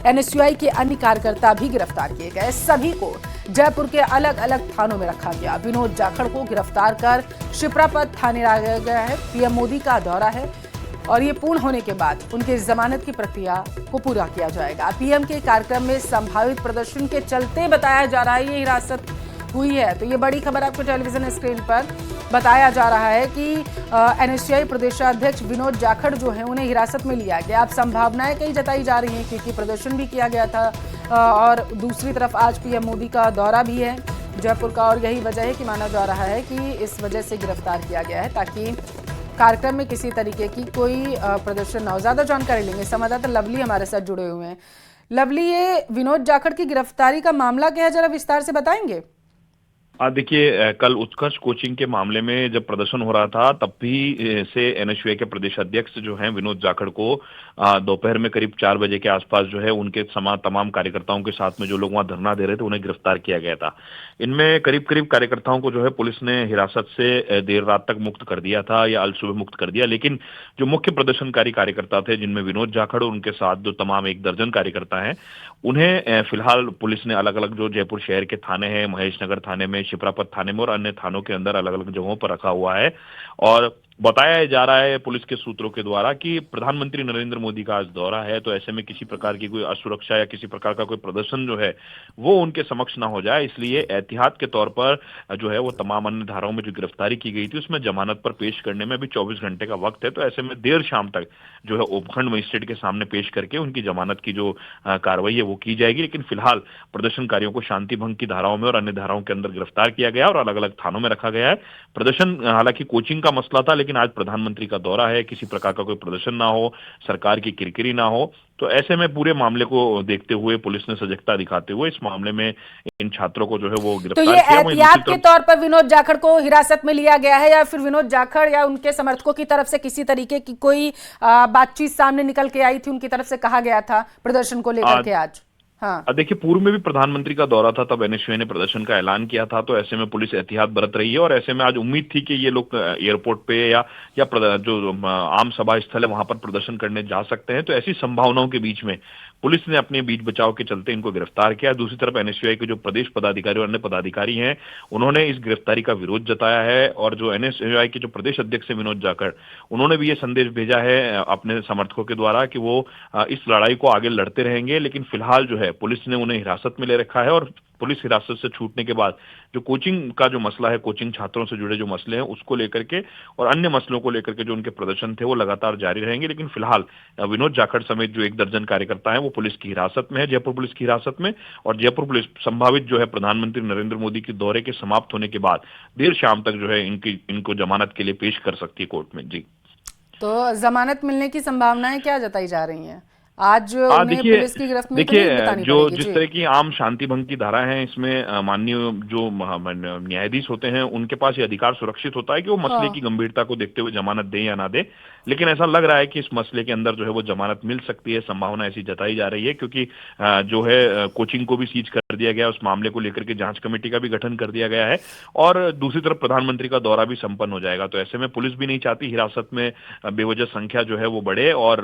NSUI के अन्य कार्यकर्ता भी गिरफ्तार किए गए। सभी को जयपुर के अलग अलग थानों में रखा गया। विनोद जाखड़ को गिरफ्तार कर शिप्रापत थाने लाया गया है। पीएम मोदी का दौरा है और ये पूर्ण होने के बाद उनकी जमानत की प्रक्रिया को पूरा किया जाएगा। पीएम के कार्यक्रम में संभावित प्रदर्शन के चलते बताया जा रहा है ये हिरासत हुई है। तो ये बड़ी खबर आपको टेलीविजन स्क्रीन पर बताया जा रहा है कि एनएसयूआई प्रदेशाध्यक्ष विनोद जाखड़ जो है उन्हें हिरासत में लिया गया। अब संभावनाएं कई जताई जा रही हैं क्योंकि प्रदर्शन भी किया गया था और दूसरी तरफ आज पीएम मोदी का दौरा भी है जयपुर का, और यही वजह है कि माना जा रहा है कि इस वजह से गिरफ्तार किया गया है ताकि कार्यक्रम में किसी तरीके की कोई प्रदर्शन न हो। ज्यादा जानकारी लेंगे, संवाददाता लवली हमारे साथ जुड़े हुए हैं। लवली, ये विनोद जाखड़ की गिरफ्तारी का मामला क्या है, जरा विस्तार से बताएंगे? देखिए, कल उत्कर्ष कोचिंग के मामले में जब प्रदर्शन हो रहा था तब भी से एनएसयूआई के प्रदेश अध्यक्ष जो हैं विनोद जाखड़ को दोपहर में करीब 4 बजे के आसपास जो है उनके तमाम कार्यकर्ताओं के साथ में जो लोग वहां धरना दे रहे थे उन्हें गिरफ्तार किया गया था। इनमें करीब कार्यकर्ताओं को जो है पुलिस ने हिरासत से देर रात तक मुक्त कर दिया था या अल सुबह मुक्त कर दिया, लेकिन जो मुख्य प्रदर्शनकारी कार्यकर्ता थे जिनमें विनोद जाखड़ और उनके साथ जो तमाम 1 दर्जन कार्यकर्ता हैं उन्हें फिलहाल पुलिस ने अलग अलग जो जयपुर शहर के थाने हैं, महेश नगर थाने में, शिप्रापत थाने में और अन्य थानों के अंदर अलग अलग जगहों पर रखा हुआ है। और बताया जा रहा है पुलिस के सूत्रों के द्वारा कि प्रधानमंत्री नरेंद्र मोदी का आज दौरा है, तो ऐसे में किसी प्रकार की कोई असुरक्षा या किसी प्रकार का कोई प्रदर्शन जो है वो उनके समक्ष ना हो जाए, इसलिए एहतियात के तौर पर जो है वो तमाम अन्य धाराओं में जो गिरफ्तारी की गई थी उसमें जमानत पर पेश करने में अभी 24 घंटे का वक्त है। तो ऐसे में देर शाम तक जो है उपखंड मजिस्ट्रेट के सामने पेश करके उनकी जमानत की जो कार्रवाई है वो की जाएगी। लेकिन फिलहाल प्रदर्शनकारियों को शांति भंग की धाराओं में और अन्य धाराओं के अंदर गिरफ्तार किया गया और अलग अलग थानों में रखा गया है। प्रदर्शन हालांकि कोचिंग का मसला था, लेकिन आज प्रधानमंत्री का दौरा है, किसी प्रकार का कोई प्रदर्शन ना हो, सरकार की किरकिरी ना हो, तो ऐसे में पूरे मामले को देखते हुए पुलिस ने सजगता दिखाते हुए इस मामले में इन छात्रों को जो है वो गिरफ्तार किया। तो ये एहतियात के तौर पर विनोद जाखड़ को हिरासत में लिया गया है या फिर विनोद जाखड़ या उनके समर्थकों की तरफ से किसी तरीके की कोई बातचीत सामने निकल के आई थी, उनकी तरफ से कहा गया था प्रदर्शन को लेकर के आज? हाँ, देखिए, पूर्व में भी प्रधानमंत्री का दौरा था, तब एनएसयूआई ने प्रदर्शन का ऐलान किया था, तो ऐसे में पुलिस एहतियात बरत रही है और ऐसे में आज उम्मीद थी कि ये लोग एयरपोर्ट पे या जो आम सभा स्थल है वहां पर प्रदर्शन करने जा सकते हैं। तो ऐसी संभावनाओं के बीच में पुलिस ने अपने बीच बचाव के चलते इनको गिरफ्तार किया। दूसरी तरफ एनएसयूआई के जो प्रदेश पदाधिकारी और अन्य पदाधिकारी हैं उन्होंने इस गिरफ्तारी का विरोध जताया है और जो एनएसयूआई के जो प्रदेश अध्यक्ष है विनोद जाखड़, उन्होंने भी ये संदेश भेजा है अपने समर्थकों के द्वारा कि वो इस लड़ाई को आगे लड़ते रहेंगे। लेकिन फिलहाल जो है पुलिस ने उन्हें हिरासत में ले रखा है और पुलिस हिरासत से छूटने के बाद जो कोचिंग का जो मसला है, कोचिंग छात्रों से जुड़े जो मसले हैं उसको लेकर के और अन्य मसलों को लेकर के जो उनके प्रदर्शन थे वो लगातार जारी रहेंगे। लेकिन फिलहाल विनोद जाखड़ समेत जो 1 दर्जन कार्यकर्ता हैं वो पुलिस की हिरासत में है, जयपुर पुलिस की हिरासत में, और जयपुर पुलिस संभावित जो है प्रधानमंत्री नरेंद्र मोदी के दौरे के समाप्त होने के बाद देर शाम तक जो है इनको जमानत के लिए पेश कर सकती है कोर्ट में। जी, तो जमानत मिलने की संभावनाएं क्या जताई जा रही हैं? आज पुलिस की गिरफ्त में देखिए, जो जिस तरह की आम शांति भंग की धारा है इसमें माननीय जो न्यायाधीश होते हैं उनके पास ये अधिकार सुरक्षित होता है कि वो मसले की गंभीरता को देखते हुए जमानत दे या ना दे। लेकिन ऐसा लग रहा है कि इस मसले के अंदर जो है वो जमानत मिल सकती है, संभावना ऐसी जताई जा रही है, क्योंकि जो है कोचिंग को भी सीज कर दिया गया, उस मामले को लेकर के जांच कमेटी का भी गठन कर दिया गया है और दूसरी तरफ प्रधानमंत्री का दौरा भी संपन्न हो जाएगा। तो ऐसे में पुलिस भी नहीं चाहती हिरासत में बेवजह संख्या जो है वो बढ़े और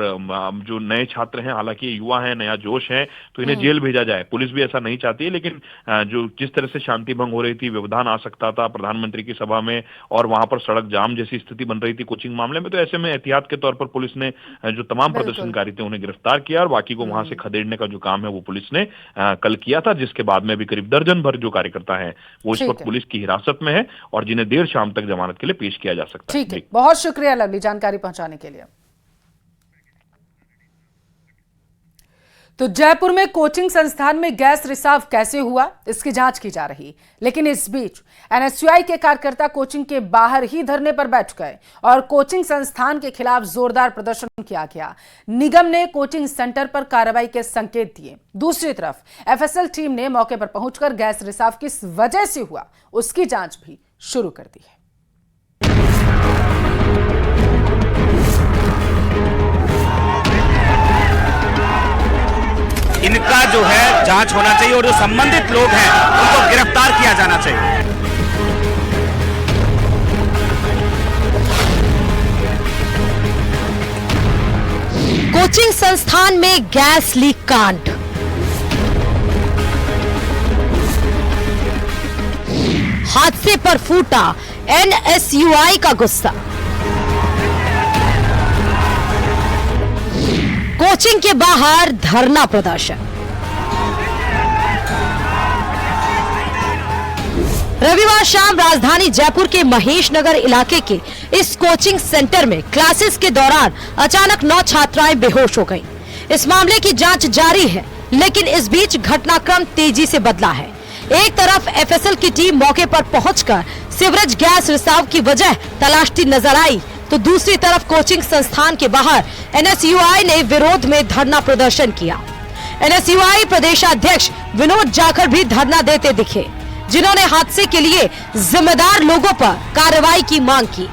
जो नए छात्र हैं, हालांकि युवा हैं, नया जोश है, तो इन्हें जेल भेजा जाए, पुलिस भी ऐसा नहीं चाहती है। लेकिन जो जिस तरह से शांति भंग हो रही थी, व्यवधान आ सकता था प्रधानमंत्री की सभा में और वहां पर सड़क जाम जैसी स्थिति बन रही थी कोचिंग मामले में, तो ऐसे में एहतियात के तौर पर पुलिस ने जो तमाम प्रदर्शनकारी थे उन्हें गिरफ्तार किया और बाकी को वहां से खदेड़ने का जो काम है वो पुलिस ने कल किया था, जिसके बाद में भी करीब दर्जन भर जो कार्यकर्ता हैं वो इस वक्त पुलिस की हिरासत में है और जिन्हें देर शाम तक जमानत के लिए पेश किया जा सकता है। ठीक है, बहुत शुक्रिया लवली जानकारी पहुंचाने के लिए। तो जयपुर में कोचिंग संस्थान में गैस रिसाव कैसे हुआ, इसकी जांच की जा रही। लेकिन इस बीच एनएसयूआई के कार्यकर्ता कोचिंग के बाहर ही धरने पर बैठ गए और कोचिंग संस्थान के खिलाफ जोरदार प्रदर्शन किया गया। निगम ने कोचिंग सेंटर पर कार्रवाई के संकेत दिए। दूसरी तरफ एफएसएल टीम ने मौके पर पहुंचकर गैस रिसाव किस वजह से हुआ उसकी जांच भी शुरू कर दी है। इनका जो है जांच होना चाहिए और जो संबंधित लोग हैं उनको गिरफ्तार किया जाना चाहिए। कोचिंग संस्थान में गैस लीक कांड। हादसे पर फूटा NSUI का गुस्सा। कोचिंग के बाहर धरना प्रदर्शन। रविवार शाम राजधानी जयपुर के महेश नगर इलाके के इस कोचिंग सेंटर में क्लासेस के दौरान अचानक 9 छात्राएं बेहोश हो गईं। इस मामले की जांच जारी है, लेकिन इस बीच घटनाक्रम तेजी से बदला है। एक तरफ FSL की टीम मौके पर पहुंचकर सीवरेज गैस रिसाव की वजह तलाशती नजर आई, तो दूसरी तरफ कोचिंग संस्थान के बाहर NSUI ने विरोध में धरना प्रदर्शन किया। NSUI प्रदेशाध्यक्ष विनोद जाखड़ भी धरना देते दिखे, जिन्होंने हादसे के लिए जिम्मेदार लोगों पर कार्रवाई की मांग की।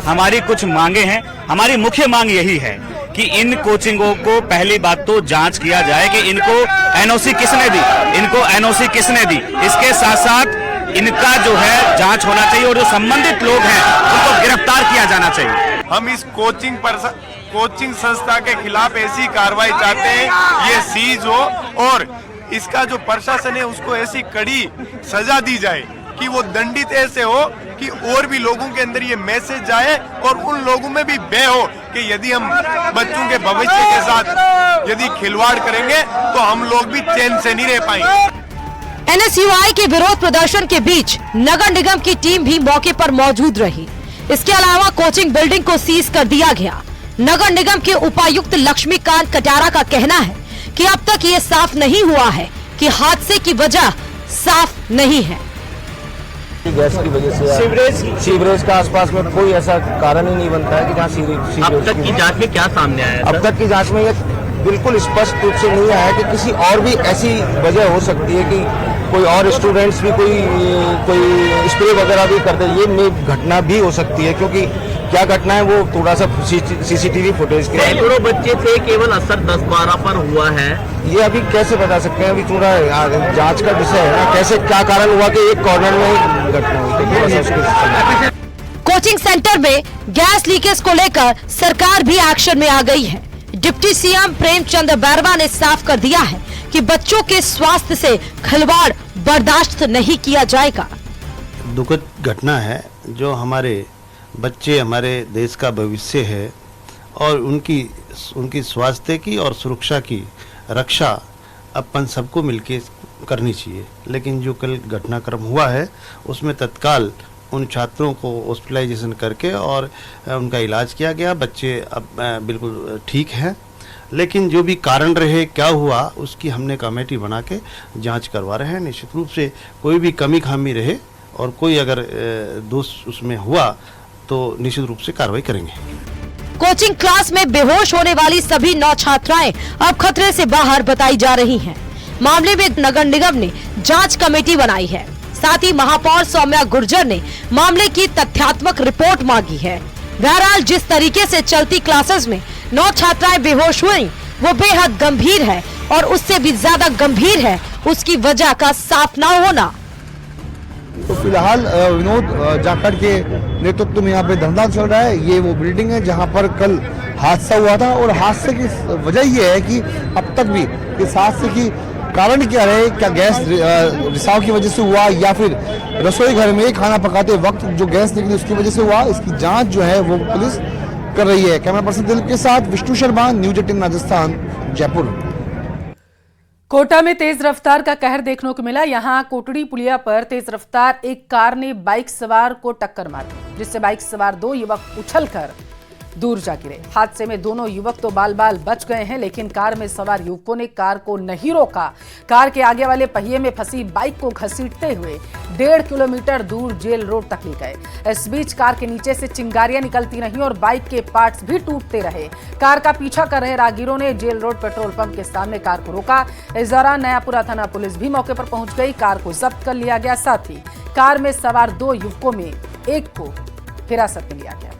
हमारी कुछ मांगे हैं। हमारी मुख्य मांग यही है कि इन कोचिंगों को पहली बात तो जांच किया जाए कि इनको NOC किसने दी, इनको NOC किसने दी। इसके साथ साथ इनका जो है जांच होना चाहिए और जो संबंधित लोग हैं उनको गिरफ्तार किया जाना चाहिए। हम इस कोचिंग संस्था के खिलाफ ऐसी कार्रवाई चाहते हैं, ये सीज हो और इसका जो प्रशासन है उसको ऐसी कड़ी सजा दी जाए कि वो दंडित ऐसे हो कि और भी लोगों के अंदर ये मैसेज जाए और उन लोगों में भी भय हो कि यदि हम बच्चों के भविष्य के साथ यदि खिलवाड़ करेंगे तो हम लोग भी चैन से नहीं रह पाएंगे। NSUI के विरोध प्रदर्शन के बीच नगर निगम की टीम भी मौके पर मौजूद रही। इसके अलावा कोचिंग बिल्डिंग को सीज कर दिया गया। नगर निगम के उपायुक्त लक्ष्मीकांत कटारा का कहना है कि अब तक ये साफ नहीं हुआ है कि हादसे की वजह साफ नहीं है। गैस की वजह से सीवरेज का आसपास में कोई ऐसा कारण ही नहीं बनता है कि जहाँ सीवरेज। अब तक की जांच में क्या सामने आया है? अब तक की जांच में ये बिल्कुल स्पष्ट रूप से नहीं आया कि किसी और भी ऐसी वजह हो सकती है कि कोई और स्टूडेंट्स भी कोई स्प्रे वगैरह भी कर दे। ये घटना भी हो सकती है, क्योंकि क्या घटना है वो थोड़ा सा CCTV फुटेज के सैकड़ों बच्चे थे, केवल असर 10-12 पर हुआ है। ये अभी कैसे बता सकते हैं, अभी थोड़ा जांच का विषय है ना, कैसे क्या कारण हुआ कि एक कॉर्नर में घटना हुई। कोचिंग सेंटर में गैस लीकेज को लेकर सरकार भी एक्शन में आ गई है। डिप्टी CM प्रेमचंद बैरवा ने साफ कर दिया है कि बच्चों के स्वास्थ्य से खिलवाड़ बर्दाश्त नहीं किया जाएगा। दुखद घटना है, जो हमारे बच्चे हमारे देश का भविष्य है और उनकी स्वास्थ्य की और सुरक्षा की रक्षा अपन सबको मिलके करनी चाहिए। लेकिन जो कल घटनाक्रम हुआ है उसमें तत्काल उन छात्रों को हॉस्पिटलाइजेशन करके और उनका इलाज किया गया। बच्चे अब बिल्कुल ठीक हैं, लेकिन जो भी कारण रहे, क्या हुआ, उसकी हमने कमेटी बना के जांच करवा रहे हैं। निश्चित रूप से कोई भी कमी खामी रहे और कोई अगर दोष उसमें हुआ तो निश्चित रूप से कार्रवाई करेंगे। कोचिंग क्लास में बेहोश होने वाली सभी 9 छात्राएं अब खतरे से बाहर बताई जा रही हैं। मामले में नगर निगम ने जांच कमेटी बनाई है। साथ ही महापौर सौम्या गुर्जर ने मामले की तथ्यात्मक रिपोर्ट मांगी है। बहरहाल जिस तरीके से चलती क्लासेस में 9 छात्राएं बेहोश हुई वो बेहद गंभीर है और उससे भी ज्यादा गंभीर है उसकी वजह का साफ न होना। तो फिलहाल विनोद जाखड़ के नेतृत्व में यहाँ पे धरना चल रहा है। ये वो बिल्डिंग है जहाँ पर कल हादसा हुआ था और हादसे की वजह ये है कि अब तक भी इस हादसे की कारण क्या रहे, क्या गैस रिसाव की वजह से हुआ या फिर रसोई घर में खाना पकाते वक्त जो गैस निकली उसकी वजह से हुआ, इसकी जांच जो है वो पुलिस कर रही है। कैमरा पर्सन दिलीप के साथ विष्णु शर्मा, न्यूज 18 राजस्थान, जयपुर। कोटा में तेज रफ्तार का कहर देखने को मिला। यहां कोटड़ी पुलिया पर तेज रफ्तार एक कार ने बाइक सवार को टक्कर मारी, जिससे बाइक सवार 2 युवक उछलकर दूर जा गिरे। हादसे में दोनों युवक तो बाल बाल बच गए हैं, लेकिन कार में सवार युवकों ने कार को नहीं रोका। कार के आगे वाले पहिए में फंसी बाइक को घसीटते हुए 1.5 किलोमीटर दूर जेल रोड तक ले गए। इस बीच कार के नीचे से चिंगारियां निकलती रहीं और बाइक के पार्ट्स भी टूटते रहे। कार का पीछा कर रहे राहगीरों ने जेल रोड पेट्रोल पंप के सामने कार को रोका। इस दौरान नयापुरा थाना पुलिस भी मौके पर पहुंच गई। कार को जब्त कर लिया गया। साथ ही कार में सवार 2 युवकों में एक को हिरासत में लिया गया।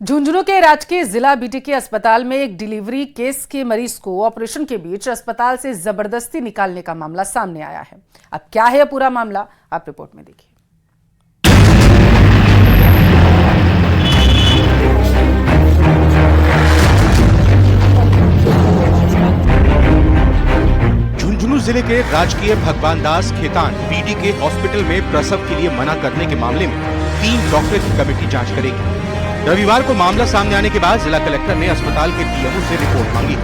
झुंझुनू के राजकीय जिला BTK अस्पताल में एक डिलीवरी केस के मरीज को ऑपरेशन के बीच अस्पताल से जबरदस्ती निकालने का मामला सामने आया है। अब क्या है पूरा मामला, आप रिपोर्ट में देखिए। जिले के राजकीय भगवान दास खेतान पीडी के हॉस्पिटल में प्रसव के लिए मना करने के मामले में 3 डॉक्टर की कमेटी जांच करेगी। रविवार को मामला सामने आने के बाद जिला कलेक्टर ने अस्पताल के पीएमओ से रिपोर्ट मांगी।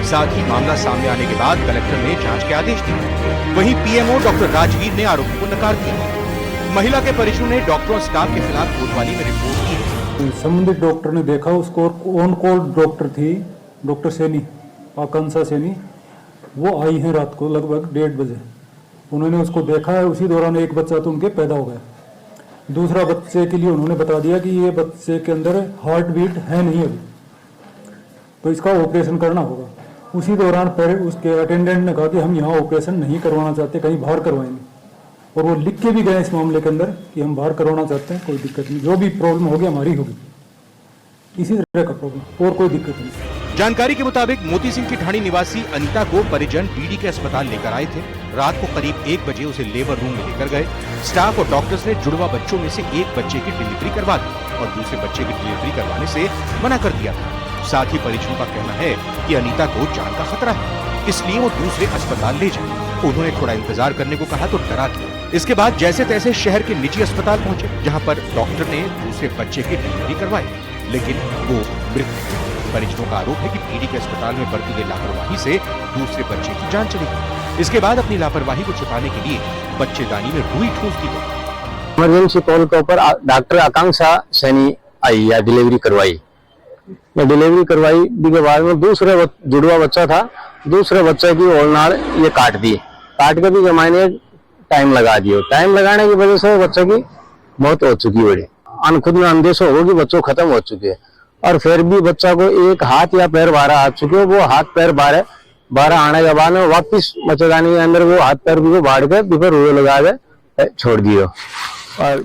साथ ही मामला सामने आने के बाद कलेक्टर ने जांच के आदेश दिए। वहीं पीएमओ डॉक्टर राजवीर ने आरोपी को नकार दिया। महिला के परिजनों ने डॉक्टर और स्टाफ के खिलाफ कोतवाली में रिपोर्ट की। संबंधित डॉक्टर ने देखा, उसको ऑन कॉल डॉक्टर थी डॉक्टर सैनी, आकांक्षा सैनी, वो आई है रात को लगभग 1:30 बजे। उन्होंने उसको देखा है, उसी दौरान एक बच्चा तो उनके पैदा हो गया। दूसरा बच्चे के लिए उन्होंने बता दिया कि ये बच्चे के अंदर हार्ट बीट है नहीं अभी, तो इसका ऑपरेशन करना होगा। उसी दौरान उसके अटेंडेंट ने कहा कि हम यहाँ ऑपरेशन नहीं करवाना चाहते, कहीं बाहर करवाएंगे, और वो लिख के भी गए इस मामले के अंदर कि हम बाहर करवाना चाहते हैं, कोई दिक्कत नहीं, जो भी प्रॉब्लम होगी हमारी होगी, इसी तरह का प्रॉब्लम, और कोई दिक्कत नहीं। जानकारी के मुताबिक मोती सिंह की ढाणी निवासी अनीता को परिजन पीडी के अस्पताल लेकर आए थे। रात को करीब 1 बजे उसे लेबर रूम में लेकर गए। स्टाफ और डॉक्टर्स ने जुड़वा बच्चों में से एक बच्चे की डिलीवरी करवा दी और दूसरे बच्चे की डिलीवरी करवाने से मना कर दिया था। साथ ही परिजनों का कहना है कि अनीता को जान का खतरा है, इसलिए वो दूसरे अस्पताल ले जाए। उन्होंने थोड़ा इंतजार करने को कहा तो डरा दिया। इसके बाद जैसे तैसे शहर के निजी अस्पताल पहुंचे, जहां पर डॉक्टर ने दूसरे बच्चे की डिलीवरी करवाई, लेकिन वो मृत। परिजनों का आरोप है कि पीडी के अस्पताल में बरती गई लापरवाही से दूसरे बच्चे की जान चली गई। इसके बाद अपनी लापरवाही को छिपाने के लिए बच्चेदानी में रुई ठूस दी गई। इमरजेंसी कॉल के ऊपर डॉक्टर आकांक्षा सैनी आई या डिलीवरी करवाई। मैं डिलीवरी करवाई के बाद में दूसरे जुड़वा बच्चा था, दूसरे बच्चे की ओलनाड़ ये काट दिए, काट के भी मैंने टाइम लगा दिया। टाइम लगाने की वजह से बच्चे की मौत हो चुकी बड़ी। खुद में अंदेशा होगा कि बच्चों खत्म हो चुके हैं, और फिर भी बच्चा को एक हाथ या पैर बाहर आ चुके, वो हाथ पैर बाहर आने के बाद में वापिस बच्चेदानी के अंदर वो हाथ पैर भी बाढ़ के फिर रुए लगा के छोड़ दिए। और